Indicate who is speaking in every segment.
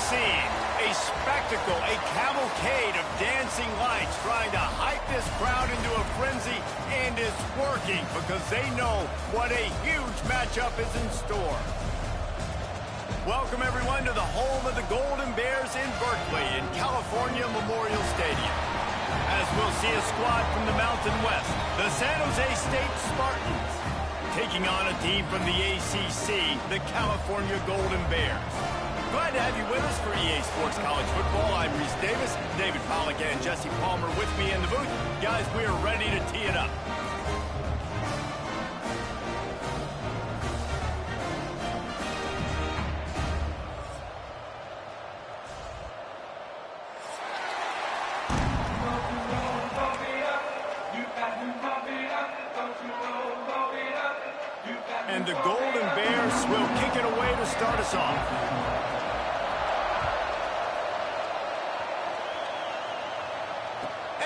Speaker 1: scene, a spectacle, a cavalcade of dancing lights trying to hype this crowd into a frenzy, and it's working because they know what a huge matchup is in store. Welcome, everyone, to the home of the Golden Bears in Berkeley in California Memorial Stadium. As we'll see a squad from the Mountain West, the San Jose State Spartans, taking on a team from the ACC, the California Golden Bears. Glad to have you with us for EA Sports College Football. I'm Reese Davis, David Pollack and Jesse Palmer with me in the booth. Guys, we are ready to tee it up. And the Golden Bears will kick it away to start us off.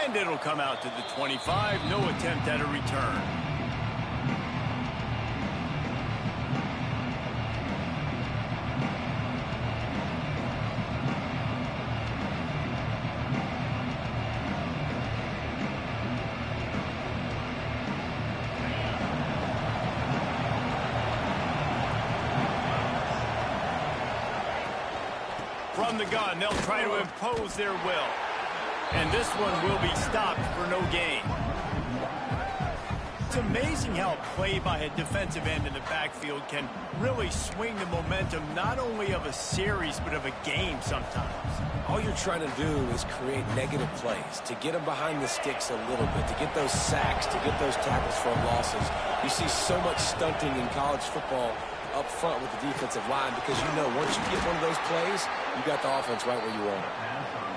Speaker 1: And it'll come out to the 25. No attempt at a return. From the gun, they'll try to impose their will. And this one will be stopped for no gain. It's amazing how a play by a defensive end in the backfield can really swing the momentum not only of a series but of a game sometimes.
Speaker 2: All you're trying to do is create negative plays, to get them behind the sticks a little bit, to get those sacks, to get those tackles for losses. You see so much stunting in college football up front with the defensive line because you know once you get one of those plays, you got the offense right where you want it.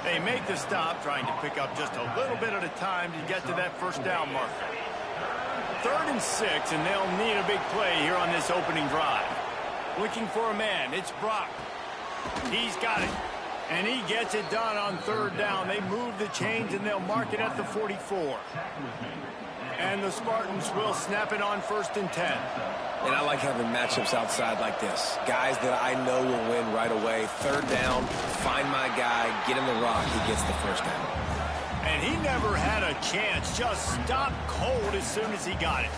Speaker 1: They make the stop, trying to pick up just a little bit at a time to get to that first down marker. 3rd and 6, and they'll need a big play here on this opening drive. Looking for a man, it's Brock. He's got it, and he gets it done on 3rd down. They move the chains, and they'll mark it at the 44. And the Spartans will snap it on 1st and 10.
Speaker 2: And I like having matchups outside like this. Guys that I know will win right away. 3rd down, find my guy, get him the rock, he gets the 1st down.
Speaker 1: And he never had a chance, just stopped cold as soon as he got it.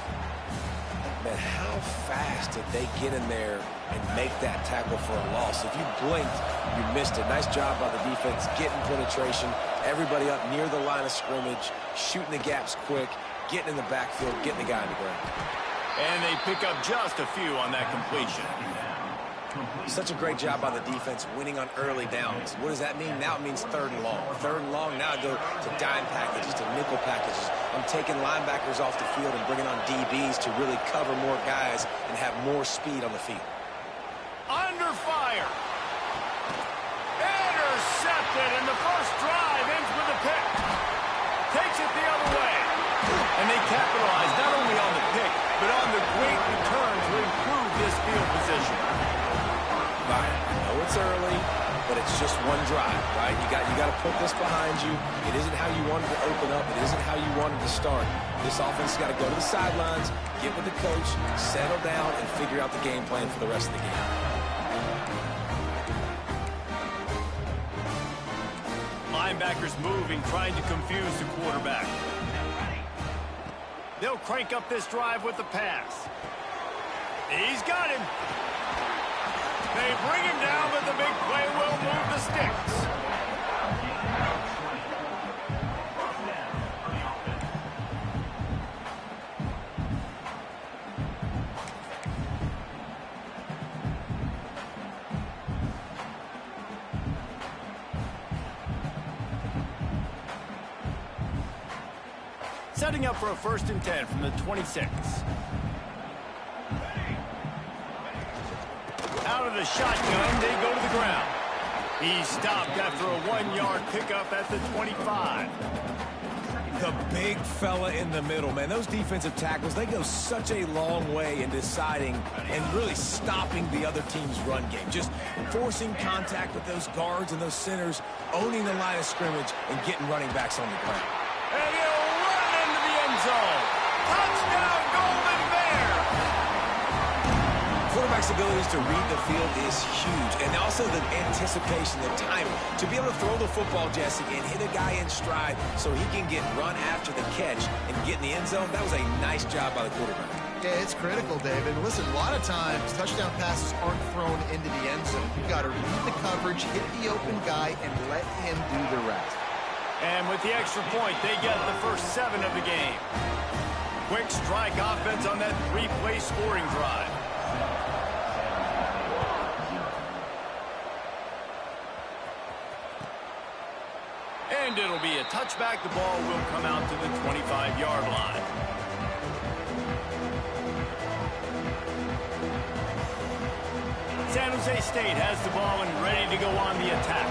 Speaker 2: Man, how fast did they get in there and make that tackle for a loss? If you blinked, you missed it. Nice job by the defense, getting penetration, everybody up near the line of scrimmage, shooting the gaps quick, getting in the backfield, getting the guy in the ground.
Speaker 1: And they pick up just a few on that completion.
Speaker 2: Such a great job by the defense winning on early downs. What does that mean? Now it means 3rd and long. 3rd and long, now I go to dime packages, to nickel packages. I'm taking linebackers off the field and bringing on DBs to really cover more guys and have more speed on the field.
Speaker 1: Under fire. Intercepted, and the first drive ends with a pick. Takes it the other way. And they capitalize not only on the pick, but on the great return to improve this field position.
Speaker 2: Right. I know it's early, but it's just one drive, right? You got to put this behind you. It isn't how you wanted to open up. It isn't how you wanted to start. This offense has got to go to the sidelines, get with the coach, settle down, and figure out the game plan for the rest of the game.
Speaker 1: Linebackers moving, trying to confuse the quarterback. They'll crank up this drive with the pass. He's got him. They bring him down, but the big play will move the sticks. Setting up for a 1st and 10 from the 26. Out of the shotgun, they go to the ground. He's stopped after a 1-yard pickup at the 25.
Speaker 2: The big fella in the middle, man. Those defensive tackles, they go such a long way in deciding and really stopping the other team's run game. Just forcing contact with those guards and those centers, owning the line of scrimmage, and getting running backs on the ground.
Speaker 1: And he'll run into the end zone. Touchdown, Golden Bears!
Speaker 2: Quarterback's abilities to read the field is huge, and also the anticipation, the timing. To be able to throw the football, Jesse, and hit a guy in stride so he can get run after the catch and get in the end zone, that was a nice job by the quarterback.
Speaker 3: Yeah, it's critical, David. Listen, a lot of times, touchdown passes aren't thrown into the end zone. You've got to read the coverage, hit the open guy, and let him do the rest.
Speaker 1: And with the extra point, they get the first 7 of the game. Quick strike offense on that 3-play scoring drive. And it'll be a touchback. The ball will come out to the 25-yard line. San Jose State has the ball and ready to go on the attack.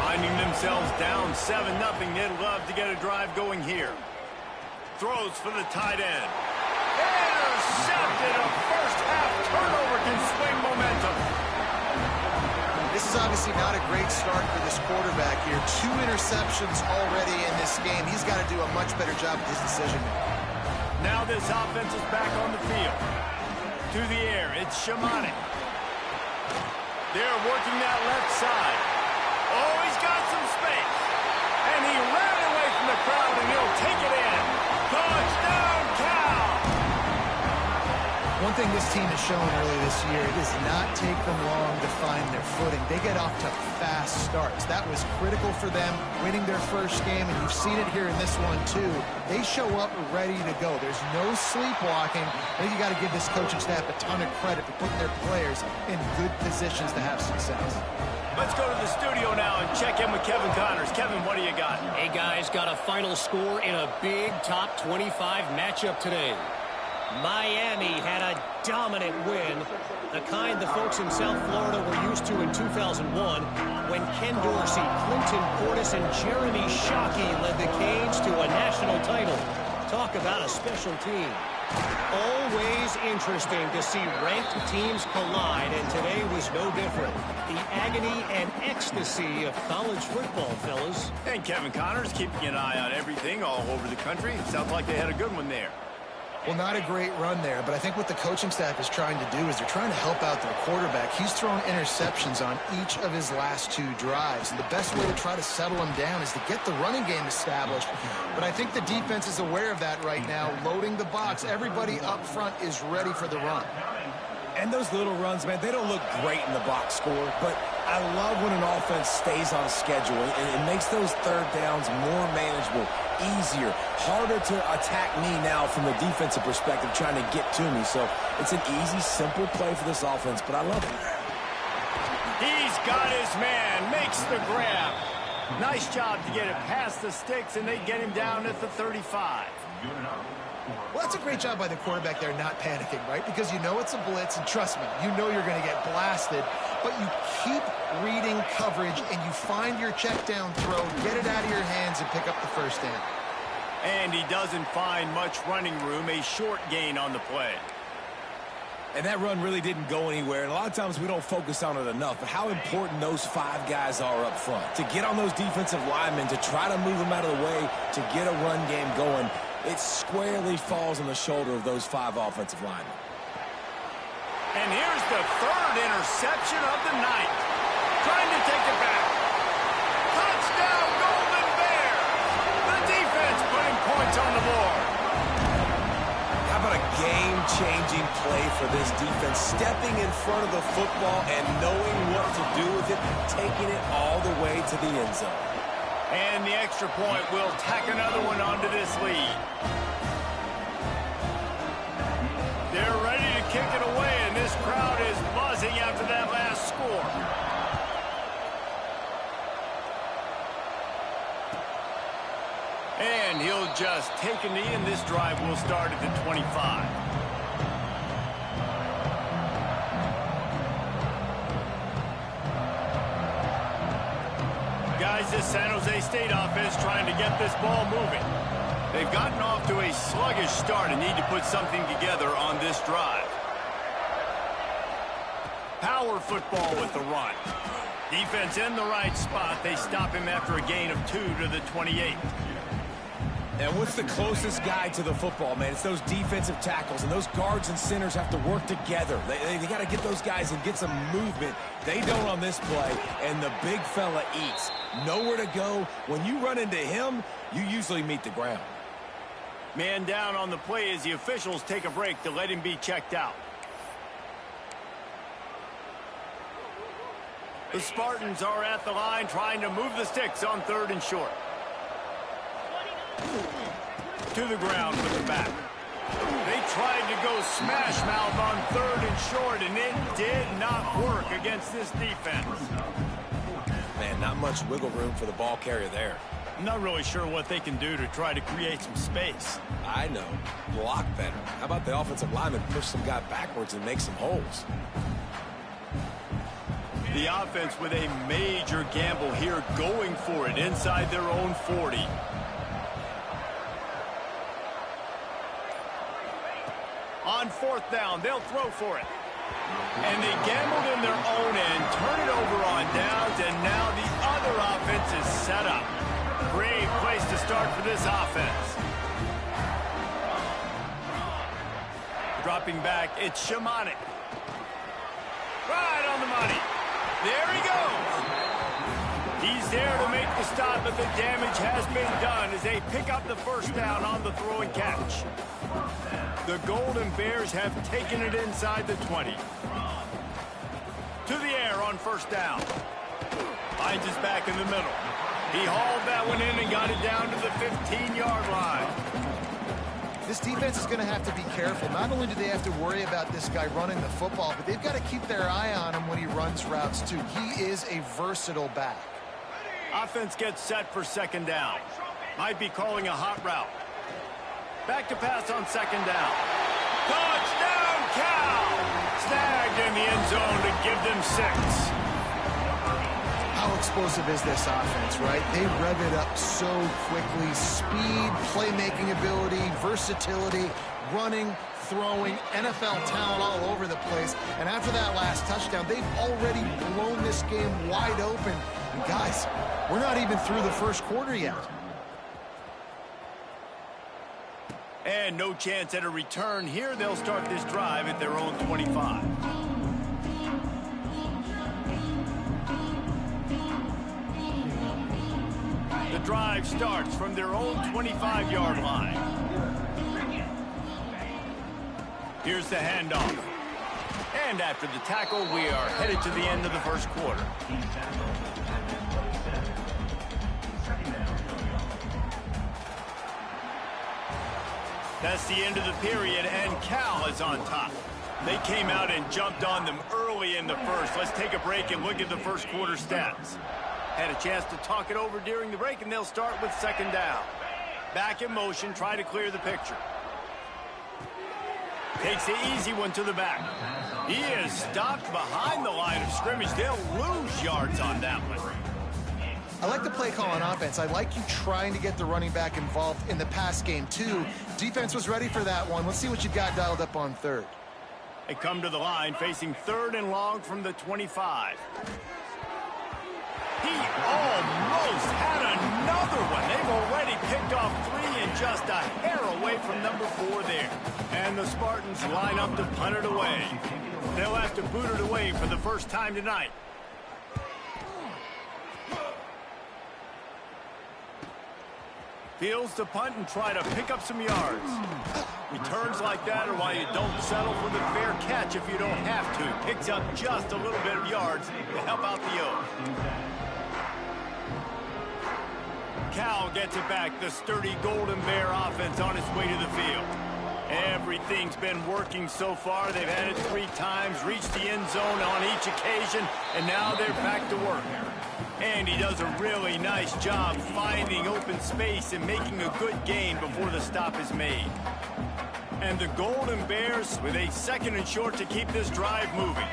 Speaker 1: Finding themselves down 7-0, they'd love to get a drive going here. Throws for the tight end. Intercepted. A first-half turnover can swing momentum.
Speaker 3: This is obviously not a great start for this quarterback here. 2 interceptions already in this game. He's got to do a much better job with his decision.
Speaker 1: Now this offense is back on the field. To the air, it's Shamanic. They're working that left side. Oh, he's got some space. And he ran away from the crowd, and he'll take it in. Touchdown, Cal!
Speaker 3: One thing this team has shown early this year, it does not take them long to find their footing. They get off to fast starts. That was critical for them, winning their first game, and you've seen it here in this one, too. They show up ready to go. There's no sleepwalking. I think you got to give this coaching staff a ton of credit for putting their players in good positions to have success.
Speaker 1: Let's go to the studio now and check in with Kevin Connors. Kevin, what do you got?
Speaker 4: Hey, guys, got a final score in a big top 25 matchup today. Miami had a dominant win, the kind the folks in South Florida were used to in 2001 when Ken Dorsey, Clinton Portis, and Jeremy Shockey led the Canes to a national title. Talk about a special team. Always interesting to see ranked teams collide, and today was no different. The agony and ecstasy of college football, fellas.
Speaker 1: And Kevin Connors keeping an eye on everything all over the country. Sounds like they had a good one there.
Speaker 3: Well, not a great run there, but I think what the coaching staff is trying to do is they're trying to help out their quarterback. He's thrown interceptions on each of his last 2 drives, and the best way to try to settle him down is to get the running game established. But I think the defense is aware of that right now, loading the box. Everybody up front is ready for the run.
Speaker 2: And those little runs, man, they don't look great in the box score, but I love when an offense stays on schedule, and it makes those third downs more manageable, easier, harder to attack me now from the defensive perspective trying to get to me. So it's an easy, simple play for this offense, but I love it.
Speaker 1: He's got his man, makes the grab. Nice job to get it past the sticks, and they get him down at the 35.
Speaker 3: Well, that's a great job by the quarterback there not panicking, right? Because you know it's a blitz, and trust me, you know you're going to get blasted, but you keep reading coverage, and you find your check down throw, get it out of your hands, and pick up the first down.
Speaker 1: And he doesn't find much running room, a short gain on the play.
Speaker 2: And that run really didn't go anywhere, and a lot of times we don't focus on it enough, but how important those 5 guys are up front. To get on those defensive linemen, to try to move them out of the way, to get a run game going, it squarely falls on the shoulder of those 5 offensive linemen.
Speaker 1: And here's the 3rd interception of the night. Trying to take it back. Touchdown, Golden Bears! The defense putting points on the board.
Speaker 2: How about a game-changing play for this defense, stepping in front of the football and knowing what to do with it, taking it all the way to the end zone.
Speaker 1: And the extra point will tack another one onto this lead. They're ready to kick it away, and this crowd is buzzing after that last score. And he'll just take a knee, and this drive will start at the 25. Guys, this San Jose State offense trying to get this ball moving. They've gotten off to a sluggish start and need to put something together on this drive. Power football with the run. Defense in the right spot. They stop him after a gain of 2 to the 28.
Speaker 2: And what's the closest guy to the football, man? It's those defensive tackles, and those guards and centers have to work together. They got to get those guys and get some movement. They don't on this play, and the big fella eats. Nowhere to go. When you run into him, you usually meet the ground.
Speaker 1: Man down on the play as the officials take a break to let him be checked out. The Spartans are at the line trying to move the sticks on 3rd and short. To the ground with the back. They tried to go smash mouth on 3rd and short, and it did not work against this defense.
Speaker 2: Man, not much wiggle room for the ball carrier there.
Speaker 1: I'm not really sure what they can do to try to create some space.
Speaker 2: I know. Block better. How about the offensive lineman push some guy backwards and make some holes?
Speaker 1: The offense with a major gamble here, going for it inside their own 40. On 4th down, they'll throw for it. And they gambled in their own end, turn it over on downs, and now the other offense is set up. Great place to start for this offense. Dropping back, it's Shimonik. Right on the money. There he goes. He's there to make the stop, but the damage has been done as they pick up the 1st down on the throw and catch. The Golden Bears have taken it inside the 20. To the air on 1st down. Finds his back in the middle. He hauled that one in and got it down to the 15-yard line.
Speaker 3: This defense is going to have to be careful. Not only do they have to worry about this guy running the football, but they've got to keep their eye on him when he runs routes, too. He is a versatile back.
Speaker 1: Offense gets set for 2nd down. Might be calling a hot route. Back to pass on 2nd down. Touchdown, Cal! Snagged in the end zone to give them 6.
Speaker 3: How explosive is this offense, right? They rev it up so quickly. Speed, playmaking ability, versatility, running, throwing, NFL talent all over the place. And after that last touchdown, they've already blown this game wide open. And guys, we're not even through the 1st quarter yet.
Speaker 1: And no chance at a return here. They'll start this drive at their own 25. The drive starts from their own 25-yard line. Here's the handoff. And after the tackle, we are headed to the end of the 1st quarter. That's the end of the period, and Cal is on top. They came out and jumped on them early in the 1st. Let's take a break and look at the 1st quarter stats. Had a chance to talk it over during the break, and they'll start with 2nd down. Back in motion, try to clear the picture. Takes the easy one to the back. He is stopped behind the line of scrimmage. They'll lose yards on that one.
Speaker 3: I like the play call on offense. I like you trying to get the running back involved in the pass game, too. Defense was ready for that one. Let's see what you got dialed up on 3rd.
Speaker 1: They come to the line facing 3rd and long from the 25. He almost had another one. They've already picked off 3 and just a hair away from number 4 there. And the Spartans line up to punt it away. They'll have to boot it away for the 1st time tonight. Fields to punt and try to pick up some yards. Returns like that are why you don't settle for the fair catch if you don't have to. Picks up just a little bit of yards to help out the Oaks. Cal gets it back. The sturdy Golden Bear offense on its way to the field. Everything's been working so far. They've had it 3 times, reached the end zone on each occasion, and now they're back to work. And he does a really nice job finding open space and making a good gain before the stop is made. And the Golden Bears with a 2nd and short to keep this drive moving.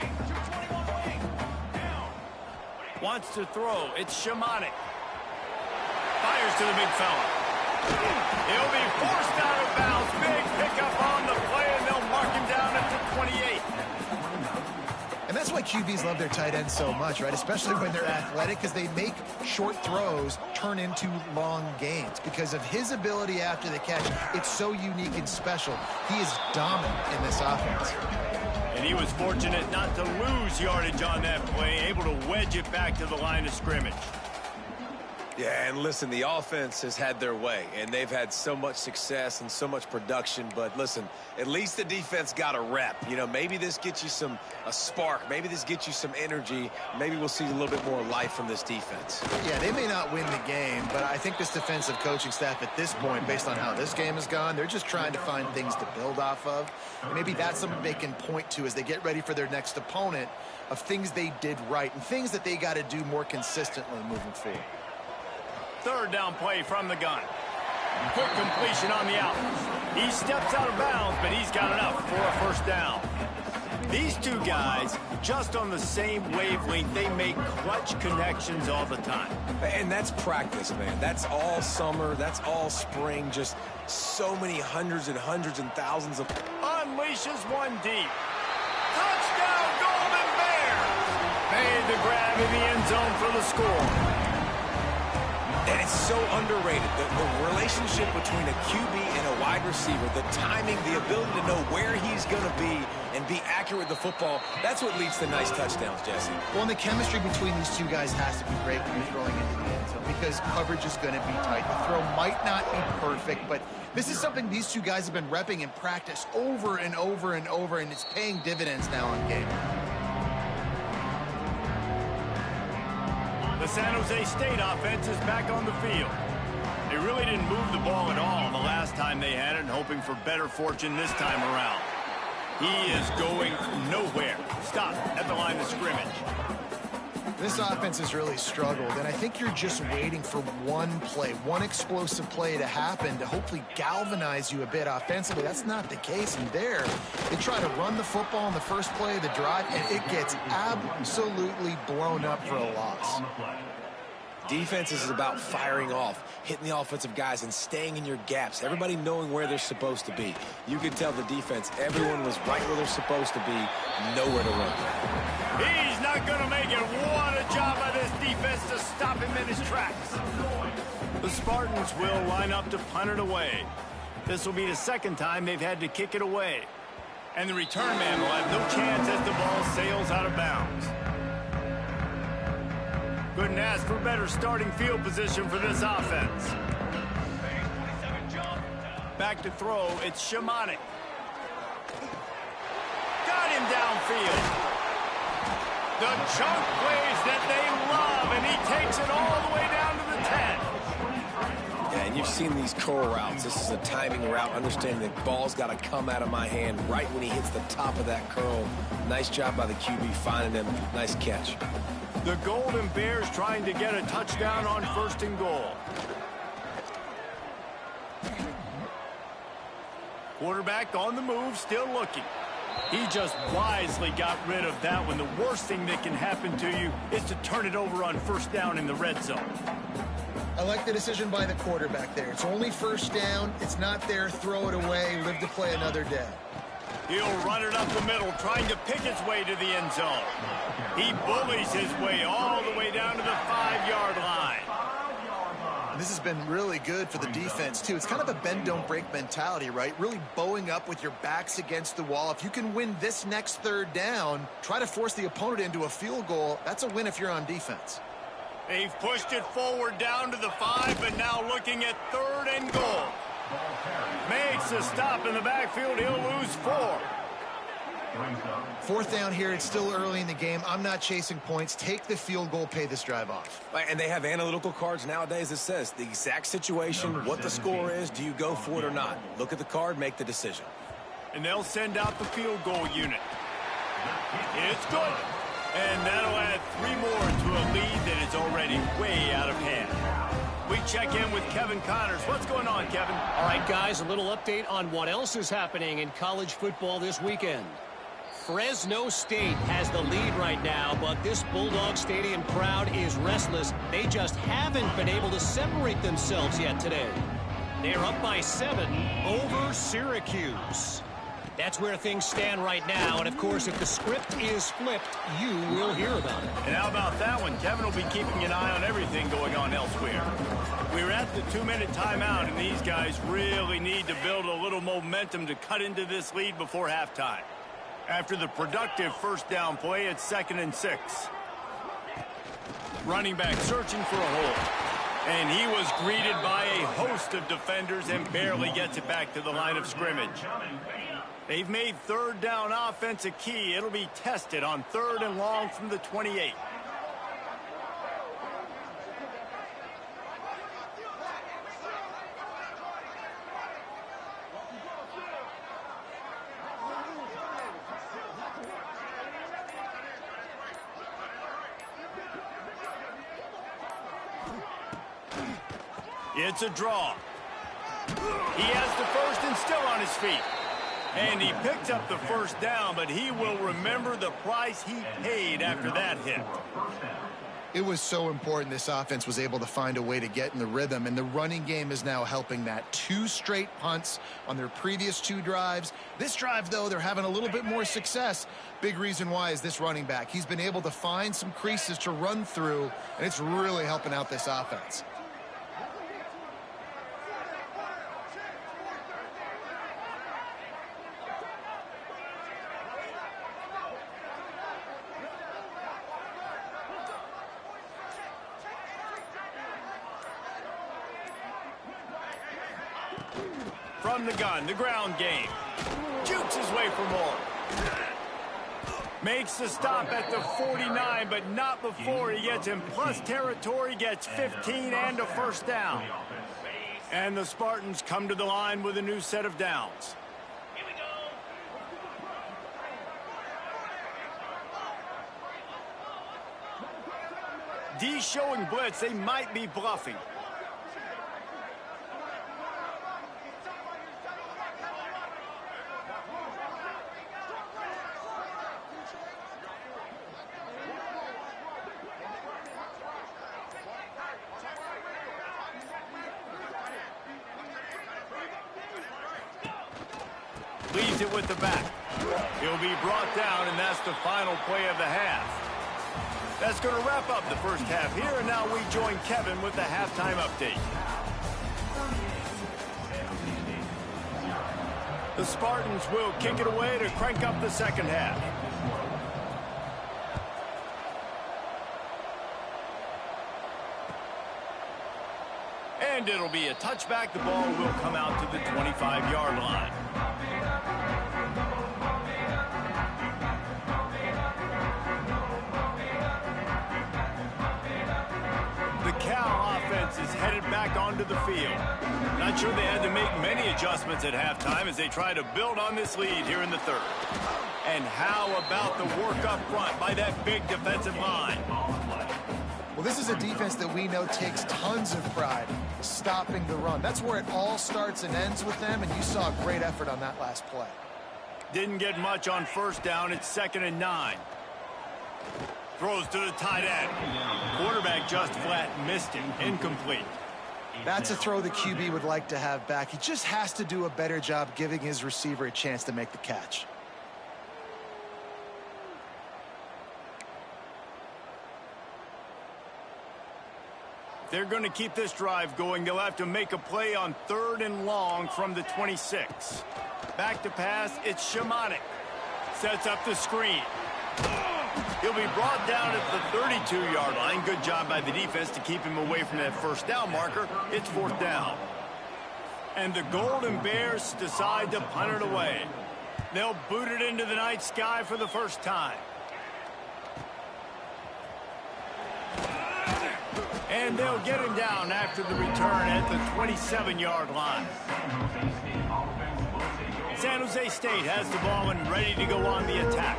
Speaker 1: Wants to throw. It's Shimonik. Fires to the big fella. He'll be forced out of bounds. Big pickup on the play, and they'll mark him down at the 28.
Speaker 3: And that's why QBs love their tight ends so much, right? Especially when they're athletic, because they make short throws turn into long gains. Because of his ability after the catch, it's so unique and special. He is dominant in this offense.
Speaker 1: And he was fortunate not to lose yardage on that play, able to wedge it back to the line of scrimmage.
Speaker 2: Yeah, and listen, the offense has had their way, and they've had so much success and so much production. But listen, at least the defense got a rep. You know, maybe this gets you a spark. Maybe this gets you some energy. Maybe we'll see a little bit more life from this defense.
Speaker 3: Yeah, they may not win the game, but I think this defensive coaching staff at this point, based on how this game has gone, they're just trying to find things to build off of. And maybe that's something they can point to as they get ready for their next opponent, of things they did right and things that they got to do more consistently moving forward.
Speaker 1: Third down play from the gun. Quick completion on the out. He steps out of bounds, but he's got enough for a first down. These two guys, just on the same wavelength, they make clutch connections all the time.
Speaker 2: And that's practice, man. That's all summer. That's all spring. Just so many hundreds and thousands of...
Speaker 1: Unleashes one deep. Touchdown, Golden Bears! Made the grab in the end zone for the score.
Speaker 2: And it's so underrated, the relationship between a QB and a wide receiver, the timing, the ability to know where he's going to be and be accurate with the football, that's what leads to nice touchdowns, Jesse.
Speaker 3: Well, and the chemistry between these two guys has to be great when you're throwing into the end zone, because coverage is going to be tight. The throw might not be perfect, but this is something these two guys have been repping in practice over and over and over, and it's paying dividends now in game.
Speaker 1: The San Jose State offense is back on the field. They really didn't move the ball at all the last time they had it, and hoping for better fortune this time around. He is going nowhere. Stop at the line of scrimmage.
Speaker 3: This offense has really struggled, and I think you're just waiting for one play, one explosive play to happen to hopefully galvanize you a bit offensively. That's not the case, and there, they try to run the football in the first play of the drive, and it gets absolutely blown up for a loss.
Speaker 2: Defense is about firing off, hitting the offensive guys and staying in your gaps, everybody knowing where they're supposed to be. You could tell the defense, everyone was right where they're supposed to be, nowhere to run.
Speaker 1: He's not going to make it. What a job by this defense to stop him in his tracks. The Spartans will line up to punt it away. This will be the second time they've had to kick it away. And the return man will have no chance as the ball sails out of bounds. Couldn't ask for better starting field position for this offense. Back to throw, it's Shimonic. Got him downfield. The chunk plays that they love, and he takes it all the way down to the 10.
Speaker 2: Yeah, and you've seen these curl routes. This is a timing route, understanding the ball's got to come out of my hand right when he hits the top of that curl. Nice job by the QB finding him. Nice catch.
Speaker 1: The Golden Bears trying to get a touchdown on 1st and goal. Quarterback on the move, still looking. He just wisely got rid of that one. The worst thing that can happen to you is to turn it over on 1st down in the red zone.
Speaker 3: I like the decision by the quarterback there. It's only 1st down. It's not there. Throw it away. Live to play another day.
Speaker 1: He'll run it up the middle, trying to pick his way to the end zone. He bullies his way all the way down to the 5-yard line.
Speaker 3: This has been really good for the defense, too. It's kind of a bend-don't-break mentality, right? Really bowing up with your backs against the wall. If you can win this next 3rd down, try to force the opponent into a field goal. That's a win if you're on defense.
Speaker 1: They've pushed it forward down to the 5, but now looking at 3rd and goal. Makes a stop in the backfield. He'll lose 4.
Speaker 3: 4th down here. It's still early in the game. I'm not chasing points. Take the field goal, pay this drive off.
Speaker 2: And they have analytical cards nowadays that says the exact situation, what the score is, do you go for it or not? Look at the card, make the decision.
Speaker 1: And they'll send out the field goal unit. It's good. And that'll add 3 more to a lead that is already way out of hand. We check in with Kevin Connors. What's going on, Kevin?
Speaker 4: All right, guys, a little update on what else is happening in college football this weekend. Fresno State has the lead right now, but this Bulldog Stadium crowd is restless. They just haven't been able to separate themselves yet today. They're up by 7 over Syracuse. That's where things stand right now. And, of course, if the script is flipped, you will hear about it.
Speaker 1: And how about that one? Kevin will be keeping an eye on everything going on elsewhere. We're at the 2-minute timeout, and these guys really need to build a little momentum to cut into this lead before halftime. After the productive first down play, it's 2nd and 6. Running back searching for a hole. And he was greeted by a host of defenders and barely gets it back to the line of scrimmage. They've made 3rd down offense a key. It'll be tested on 3rd and long from the 28. It's a draw. He has the first and still on his feet. And he picked up the first down, but he will remember the price he paid after that hit.
Speaker 3: It was so important this offense was able to find a way to get in the rhythm, and the running game is now helping that. 2 straight punts on their previous 2 drives. This drive, though, they're having a little bit more success. Big reason why is this running back. He's been able to find some creases to run through, and it's really helping out this offense.
Speaker 1: From the gun, the ground game. Jukes his way for more. Makes the stop at the 49, but not before he gets in plus territory, gets 15 and a first down. And the Spartans come to the line with a new set of downs. D showing blitz, they might be bluffing. Leaves it with the back. He'll be brought down, and that's the final play of the half. That's going to wrap up the first half here, and now we join Kevin with the halftime update. The Spartans will kick it away to crank up the second half. And it'll be a touchback. The ball will come out to the 25-yard line. The Cal offense is headed back onto the field. Not sure they had to make many adjustments at halftime as they try to build on this lead here in the third. And how about the work up front by that big defensive line?
Speaker 3: Well, this is a defense that we know takes tons of pride stopping the run. That's where it all starts and ends with them, and you saw a great effort on that last play.
Speaker 1: Didn't get much on first down. It's 2nd and 9. Throws to the tight end. Quarterback just flat missed it. Incomplete.
Speaker 3: That's a throw the QB would like to have back. He just has to do a better job giving his receiver a chance to make the catch.
Speaker 1: They're going to keep this drive going. They'll have to make a play on 3rd and long from the 26. Back to pass, it's Shimonik. Sets up the screen. He'll be brought down at the 32-yard line. Good job by the defense to keep him away from that first down marker. It's 4th down. And the Golden Bears decide to punt it away. They'll boot it into the night sky for the first time. And they'll get him down after the return at the 27-yard line. San Jose State has the ball and ready to go on the attack.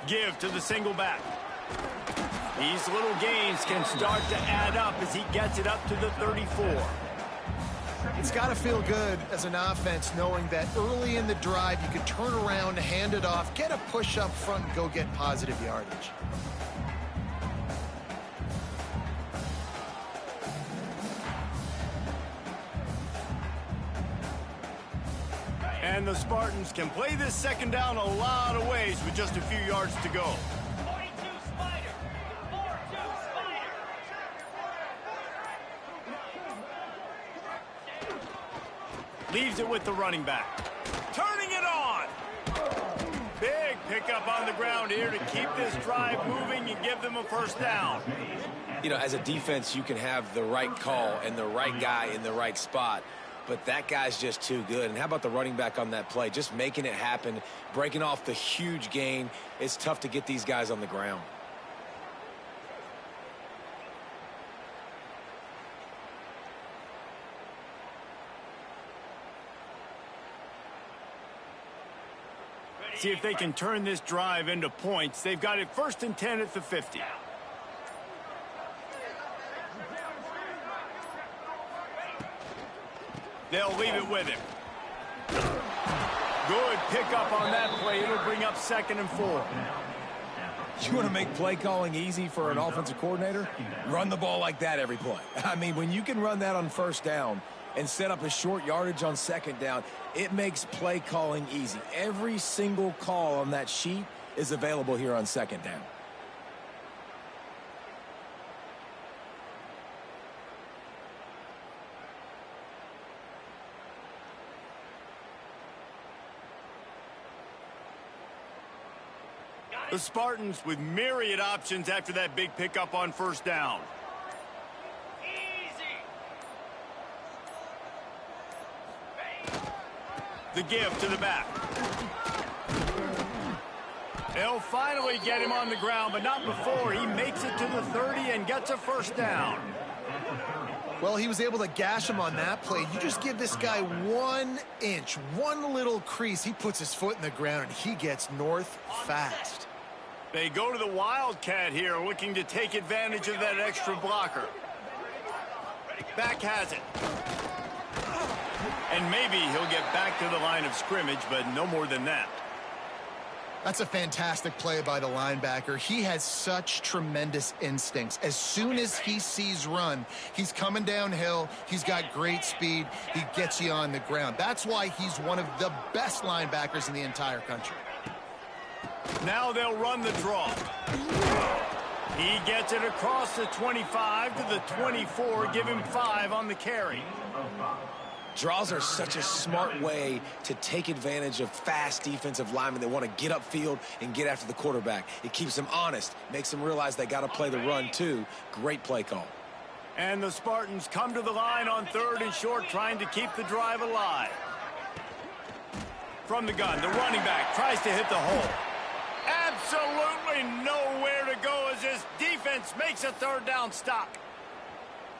Speaker 1: Give to the single back. These little gains can start to add up as he gets it up to the 34.
Speaker 3: It's got to feel good as an offense knowing that early in the drive you can turn around, hand it off, get a push up front, and go get positive yardage.
Speaker 1: And the Spartans can play this second down a lot of ways with just a few yards to go.
Speaker 5: 42 Spider. 42 Spider.
Speaker 1: Leaves it with the running back. Turning it on. Big pickup on the ground here to keep this drive moving and give them a first down.
Speaker 2: You know, as a defense, you can have the right call and the right guy in the right spot, but that guy's just too good. And how about the running back on that play? Just making it happen, breaking off the huge gain. It's tough to get these guys on the ground.
Speaker 1: See if they can turn this drive into points. They've got it 1st and 10 at the 50. They'll leave it with him. Good pickup on that play. It'll bring up 2nd and 4.
Speaker 2: You want to make play calling easy for an offensive coordinator? Run the ball like that every play. I mean, when you can run that on 1st down and set up a short yardage on 2nd down, it makes play calling easy. Every single call on that sheet is available here on 2nd down.
Speaker 1: The Spartans with myriad options after that big pickup on 1st down. The give to the back. They'll finally get him on the ground, but not before he makes it to the 30 and gets a 1st down.
Speaker 3: Well, he was able to gash him on that play. You just give this guy 1 inch, one little crease. He puts his foot in the ground, and he gets north fast.
Speaker 1: They go to the Wildcat here, looking to take advantage of that extra blocker. Back has it. And maybe he'll get back to the line of scrimmage, but no more than that.
Speaker 3: That's a fantastic play by the linebacker. He has such tremendous instincts. As soon as he sees run, he's coming downhill. He's got great speed. He gets you on the ground. That's why he's one of the best linebackers in the entire country.
Speaker 1: Now they'll run the draw. He gets it across the 25 to the 24. Give him 5 on the carry.
Speaker 2: Draws are such a smart way to take advantage of fast defensive linemen that want to get upfield and get after the quarterback. It keeps them honest, makes them realize they got to play the run too. Great play call.
Speaker 1: And the Spartans come to the line on 3rd and short, trying to keep the drive alive. From the gun, the running back tries to hit the hole. Absolutely nowhere to go as this defense makes a 3rd down stop.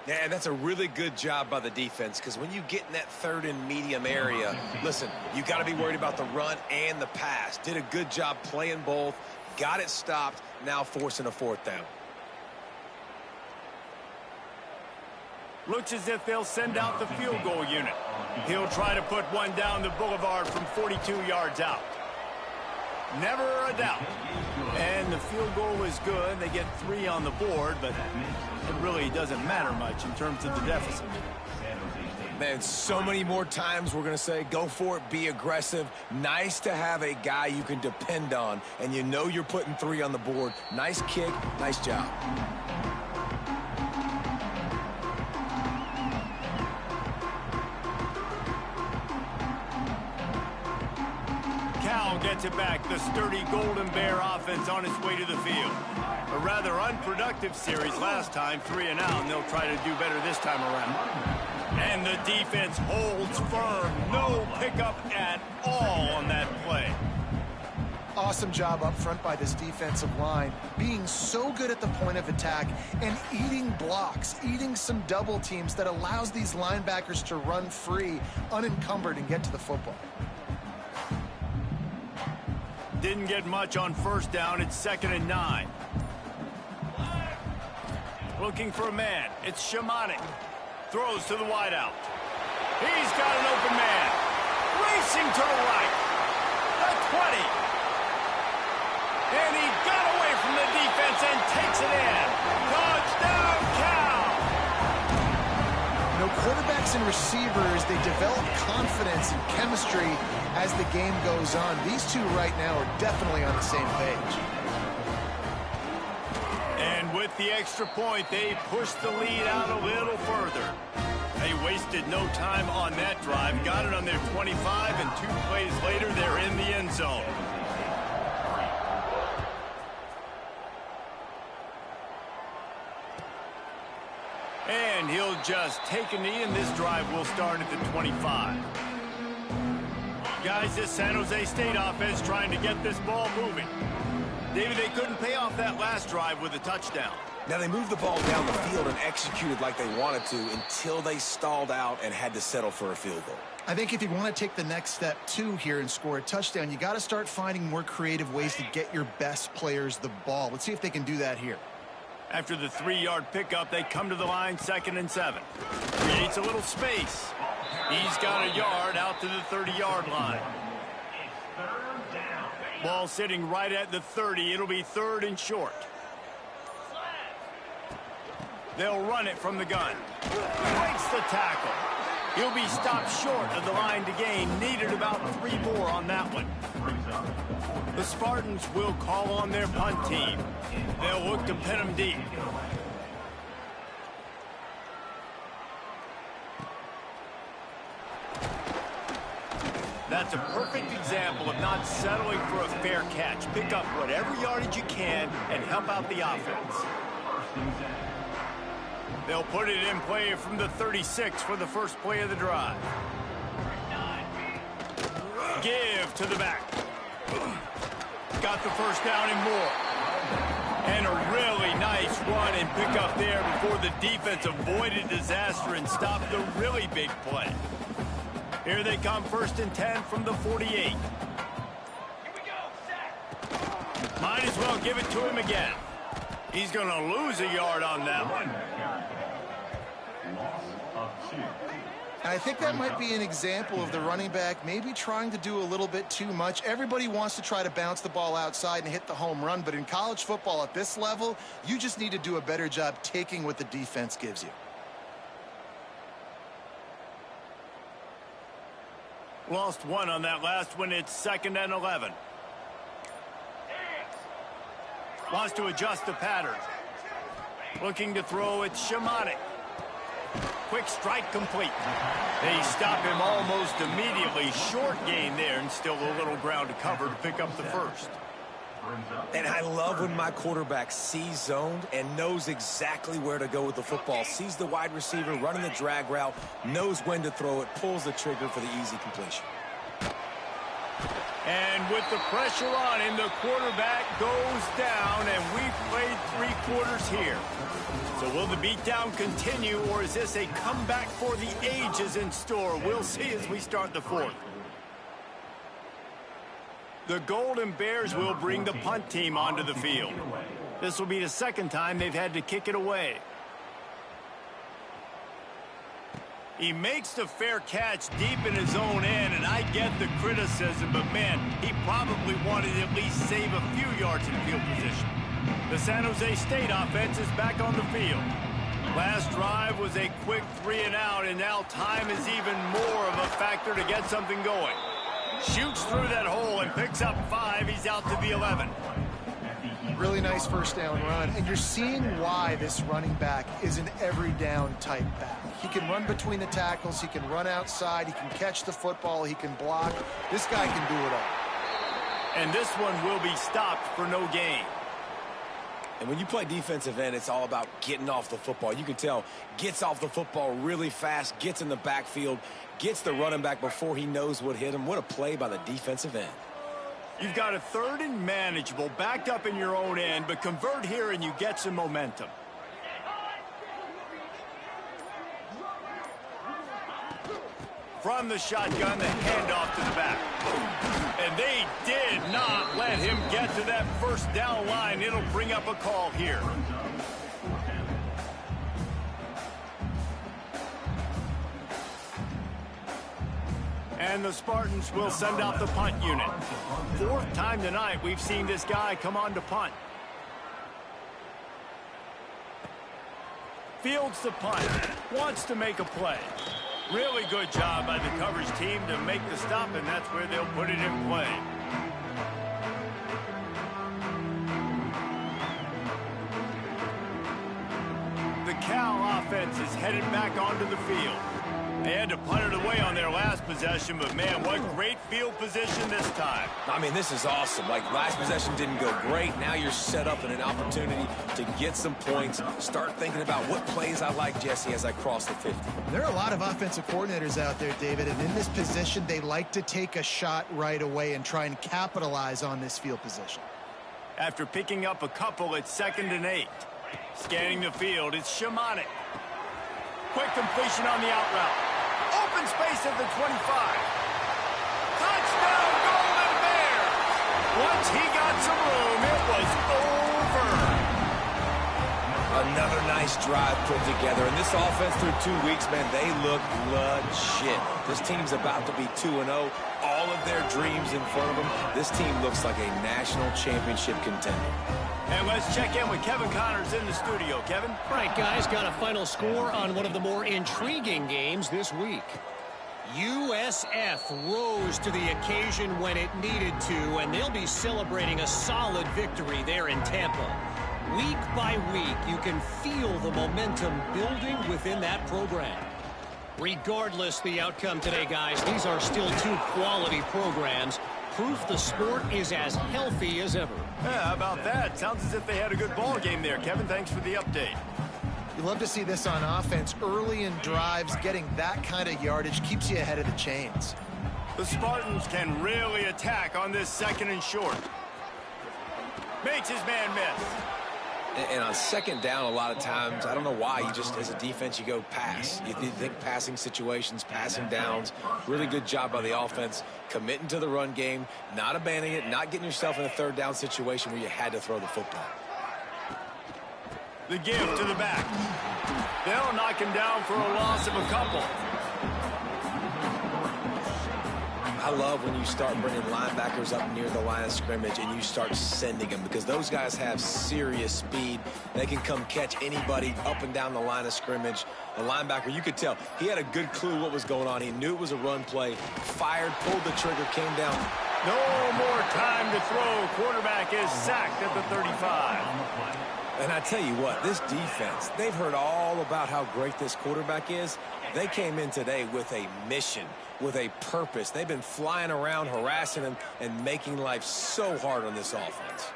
Speaker 2: Yeah, that's a really good job by the defense, because when you get in that 3rd and medium area, listen, you got to be worried about the run and the pass. Did a good job playing both, got it stopped, now forcing a 4th down.
Speaker 1: Looks as if they'll send out the field goal unit. He'll try to put one down the boulevard from 42 yards out. Never a doubt. And the field goal is good. They get 3 on the board, but it really doesn't matter much in terms of the deficit.
Speaker 2: Man, so many more times we're going to say, go for it, be aggressive. Nice to have a guy you can depend on, and you know you're putting 3 on the board. Nice kick, nice job.
Speaker 1: Cal gets it back. The sturdy Golden Bear offense on its way to the field. A rather unproductive series last time, 3 and out, and they'll try to do better this time around. And the defense holds firm. No pickup at all on that play.
Speaker 3: Awesome job up front by this defensive line, being so good at the point of attack and eating blocks, eating some double teams that allows these linebackers to run free, unencumbered, and get to the football.
Speaker 1: Didn't get much on 1st down. It's 2nd and 9. Looking for a man. It's Shamanik. Throws to the wideout. He's got an open man. Racing to the right. The 20. And he got away from the defense and takes it in. Touchdown, Cal!
Speaker 3: You know, quarterbacks and receivers, they develop confidence and chemistry as the game goes on. These two right now are definitely on the same page.
Speaker 1: And with the extra point, they pushed the lead out a little further. They wasted no time on that drive, got it on their 25, and 2 plays later, they're in the end zone. And he'll just take a knee, and this drive will start at the 25. Guys, this San Jose State offense trying to get this ball moving. David, they couldn't pay off that last drive with a touchdown.
Speaker 2: Now, they moved the ball down the field and executed like they wanted to until they stalled out and had to settle for a field goal.
Speaker 3: I think if you want to take the next step, too, here and score a touchdown, you got to start finding more creative ways to get your best players the ball. Let's see if they can do that here.
Speaker 1: After the 3-yard pickup, they come to the line, 2nd and 7. Creates a little space. He's got a yard out to the 30-yard line. Ball sitting right at the 30. It'll be 3rd and short. They'll run it from the gun. Breaks the tackle. He'll be stopped short of the line to gain. Needed about 3 more on that one. The Spartans will call on their punt team. They'll look to pin them deep. That's a perfect example of not settling for a fair catch. Pick up whatever yardage you can and help out the offense. They'll put it in play from the 36 for the first play of the drive. Give to the back. Got the first down and more. And a really nice run and pick up there before the defense avoided disaster and stopped the really big play. Here they come, 1st and 10 from the 48.
Speaker 5: Here we go, sack.
Speaker 1: Might as well give it to him again. He's going to lose a yard on that one.
Speaker 3: And I think that might be an example of the running back maybe trying to do a little bit too much. Everybody wants to try to bounce the ball outside and hit the home run, but in college football at this level, you just need to do a better job taking what the defense gives you.
Speaker 1: Lost 1 on that last one. It's 2nd and 11. Wants to adjust the pattern. Looking to throw, it's Shimonic. Quick strike complete. They stop him almost immediately. Short gain there and still a little ground to cover to pick up the first.
Speaker 2: And I love when my quarterback sees zoned and knows exactly where to go with the football. Sees the wide receiver running the drag route, knows when to throw it, pulls the trigger for the easy completion.
Speaker 1: And with the pressure on him, the quarterback goes down, and we've played 3 quarters here. So will the beatdown continue, or is this a comeback for the ages in store? We'll see as we start the 4th. The Golden Bears will bring the punt team onto the field. This will be the 2nd time they've had to kick it away. He makes the fair catch deep in his own end, and I get the criticism, but man, he probably wanted to at least save a few yards in field position. The San Jose State offense is back on the field. Last drive was a quick 3 and out, and now time is even more of a factor to get something going. Shoots through that hole and picks up 5. He's out to the 11.
Speaker 3: Really nice first down run, and you're seeing why this running back is an every down type back. He can run between the tackles, he can run outside, he can catch the football, he can block. This guy can do it all.
Speaker 1: And this one will be stopped for no gain.
Speaker 2: And when you play defensive end, it's all about getting off the football. You can tell, gets off the football really fast, gets in the backfield, gets the running back before he knows what hit him. What a play by the defensive end.
Speaker 1: You've got a 3rd and manageable, backed up in your own end, but convert here and you get some momentum. From the shotgun, the handoff to the back. And they did not let him get to that first down line. It'll bring up a call here. And the Spartans will send out the punt unit. 4th time tonight we've seen this guy come on to punt. Fields the punt. Wants to make a play. Really good job by the coverage team to make the stop, and that's where they'll put it in play. The Cal offense is headed back onto the field. They had to punt it away on their last possession, but man, what great field position this time.
Speaker 2: I mean, this is awesome. Like, last possession didn't go great. Now you're set up in an opportunity to get some points. Start thinking about what plays I like, Jesse, as I cross the 50.
Speaker 3: There are a lot of offensive coordinators out there, David, and in this position, they like to take a shot right away and try and capitalize on this field position.
Speaker 1: After picking up a couple at 2nd and 8. Scanning the field, it's Shimonic. Quick completion on the out route. Open space at the 25. Touchdown, Golden Bears! Once he got some room, it was over.
Speaker 2: Another nice drive put together. And this offense through 2 weeks, man, they look legit. This team's about to be 2-0. All of their dreams in front of them. This team looks like a national championship contender.
Speaker 1: And let's check in with Kevin Connors in the studio. Kevin?
Speaker 4: All right, guys, got a final score on one of the more intriguing games this week. USF rose to the occasion when it needed to, and they'll be celebrating a solid victory there in Tampa. Week by week, you can feel the momentum building within that program. Regardless the outcome today, guys, these are still two quality programs. Proof the sport is as healthy as ever.
Speaker 1: Yeah, how about that? Sounds as if they had a good ball game there. Kevin, thanks for the update.
Speaker 3: You love to see this on offense. Early in drives, getting that kind of yardage keeps you ahead of the chains.
Speaker 1: The Spartans can really attack on this 2nd and short. Makes his man miss.
Speaker 2: And on 2nd down, a lot of times, I don't know why, you just, as a defense, you go pass. You think passing situations, passing downs. Really good job by the offense, committing to the run game, not abandoning it, not getting yourself in a 3rd down situation where you had to throw the football.
Speaker 1: The give to the back. They'll knock him down for a loss of a couple.
Speaker 2: I love when you start bringing linebackers up near the line of scrimmage and you start sending them, because those guys have serious speed. They can come catch anybody up and down the line of scrimmage. The linebacker, you could tell, he had a good clue what was going on. He knew it was a run play, fired, pulled the trigger, came down.
Speaker 1: No more time to throw. Quarterback is sacked at the 35.
Speaker 2: And I tell you what, this defense, they've heard all about how great this quarterback is. They came in today with a mission, with a purpose. They've been flying around, harassing him, and making life so hard on this offense.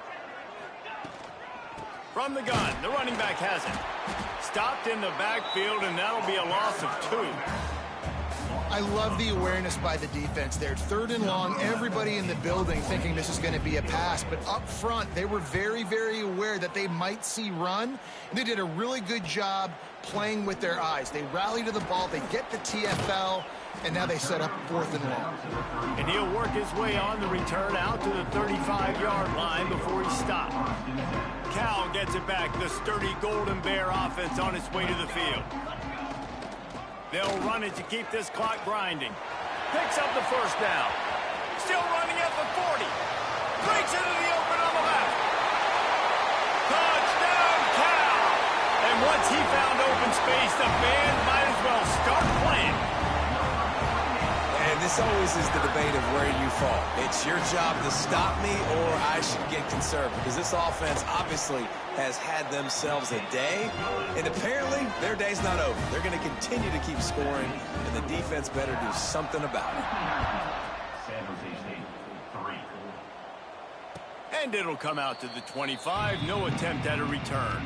Speaker 1: From the gun, the running back has it. Stopped in the backfield, and that'll be a loss of 2.
Speaker 3: I love the awareness by the defense there. 3rd and long, everybody in the building thinking this is going to be a pass. But up front, they were very, very aware that they might see run. And they did a really good job playing with their eyes. They rally to the ball, they get the TFL, and now they set up 4th and long.
Speaker 1: And he'll work his way on the return out to the 35-yard line before he stopped. Cal gets it back. The sturdy Golden Bear offense on its way to the field. They'll run it to keep this clock grinding. Picks up the 1st down. Still running at the 40. Breaks into the open on the left. Touchdown, Cal! And once he found open space, the band might as well start playing.
Speaker 2: And this always is the debate of where you fall. It's your job to stop me, or I should get conservative, because this offense obviously has had themselves a day, and apparently their day's not over. They're going to continue to keep scoring, and the defense better do something about it.
Speaker 1: And it'll come out to the 25. No attempt at a return.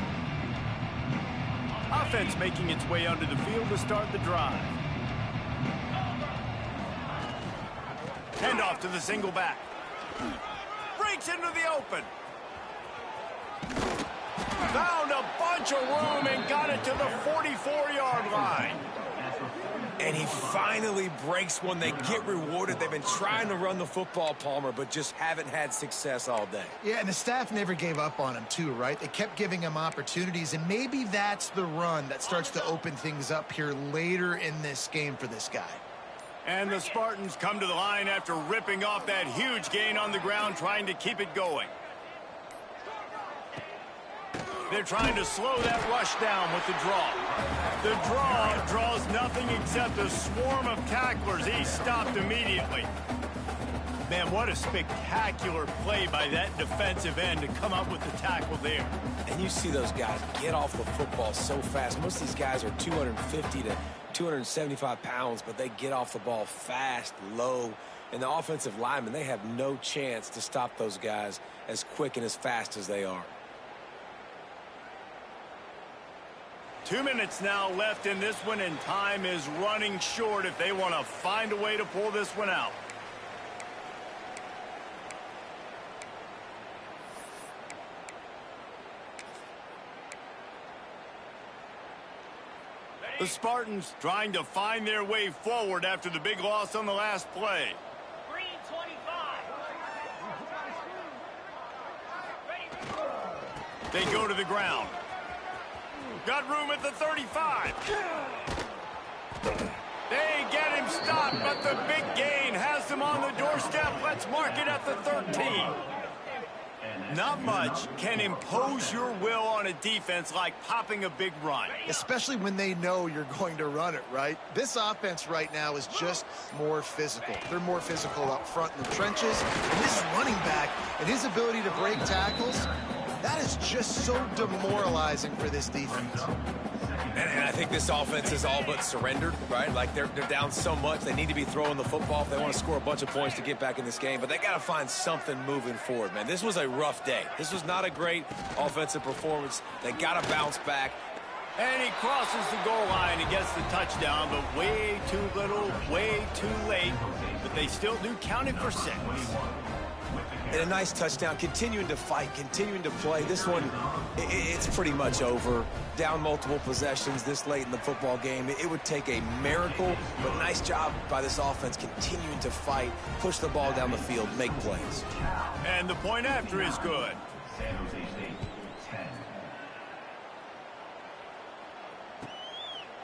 Speaker 1: Offense making its way onto the field to start the drive. Handoff to the single back. Breaks into the open. Found a bunch of room and got it to the 44-yard line.
Speaker 2: And he finally breaks one. They get rewarded. They've been trying to run the football, Palmer, but just haven't had success all day.
Speaker 3: Yeah, and the staff never gave up on him too, right? They kept giving him opportunities, and maybe that's the run that starts to open things up here later in this game for this guy.
Speaker 1: And the Spartans come to the line after ripping off that huge gain on the ground, trying to keep it going. They're trying to slow that rush down with the draw. The draw draws nothing except a swarm of tacklers. He's stopped immediately. Man, what a spectacular play by that defensive end to come up with the tackle there.
Speaker 2: And you see those guys get off the football so fast. Most of these guys are 250 to 275 pounds, but they get off the ball fast, low. And the offensive linemen, they have no chance to stop those guys as quick and as fast as they are.
Speaker 1: 2 minutes now left in this one, and time is running short if they want to find a way to pull this one out. The Spartans trying to find their way forward after the big loss on the last play.
Speaker 5: Green 25.
Speaker 1: They go to the ground. Got room at the 35. They get him stopped, but the big gain has them on the doorstep. Let's mark it at the 13. Not much can impose your will on a defense like popping a big run.
Speaker 3: Especially when they know you're going to run it, right? This offense right now is just more physical. They're more physical up front in the trenches. And this running back and his ability to break tackles, that is just so demoralizing for this defense.
Speaker 2: And I think this offense is all but surrendered, right? Like they're down so much, they need to be throwing the football if they want to score a bunch of points to get back in this game. But they got to find something moving forward, man. This was a rough day. This was not a great offensive performance. They got to bounce back.
Speaker 1: And he crosses the goal line and gets the touchdown, but way too little, way too late. But they still do count it for 6.
Speaker 2: And a nice touchdown, continuing to fight, continuing to play. This one, it's pretty much over. Down multiple possessions this late in the football game. It would take a miracle, but nice job by this offense continuing to fight, push the ball down the field, make plays.
Speaker 1: And the point after is good.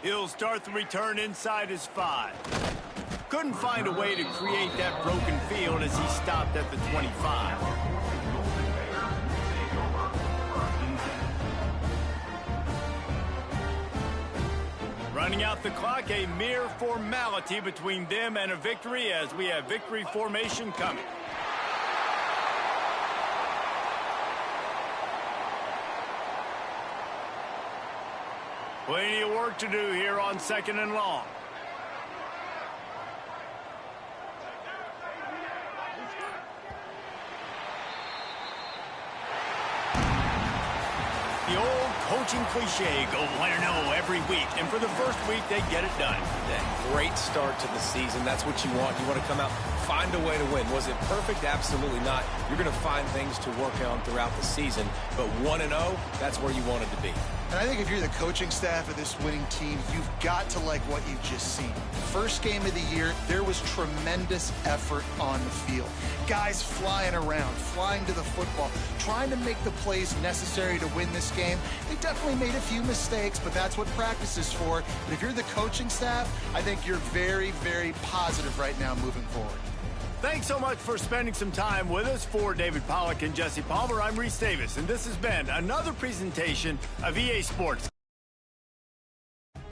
Speaker 1: He'll start the return inside his 5. Couldn't find a way to create that broken field as he stopped at the 25. Running out the clock, a mere formality between them and a victory as we have victory formation coming. Plenty of work to do here on 2nd and long. The old coaching cliche, go win or no every week. And for the first week, they get it done.
Speaker 2: That great start to the season. That's what you want. You want to come out, find a way to win. Was it perfect? Absolutely not. You're going to find things to work on throughout the season. But 1-0, that's where you wanted to be.
Speaker 3: And I think if you're the coaching staff of this winning team, you've got to like what you've just seen. First game of the year, there was tremendous effort on the field. Guys flying around, flying to the football, trying to make the plays necessary to win this game. They definitely made a few mistakes, but that's what practice is for. But if you're the coaching staff, I think you're very, very positive right now moving forward.
Speaker 1: Thanks so much for spending some time with us. For David Pollack and Jesse Palmer, I'm Reese Davis, and this has been another presentation of EA Sports.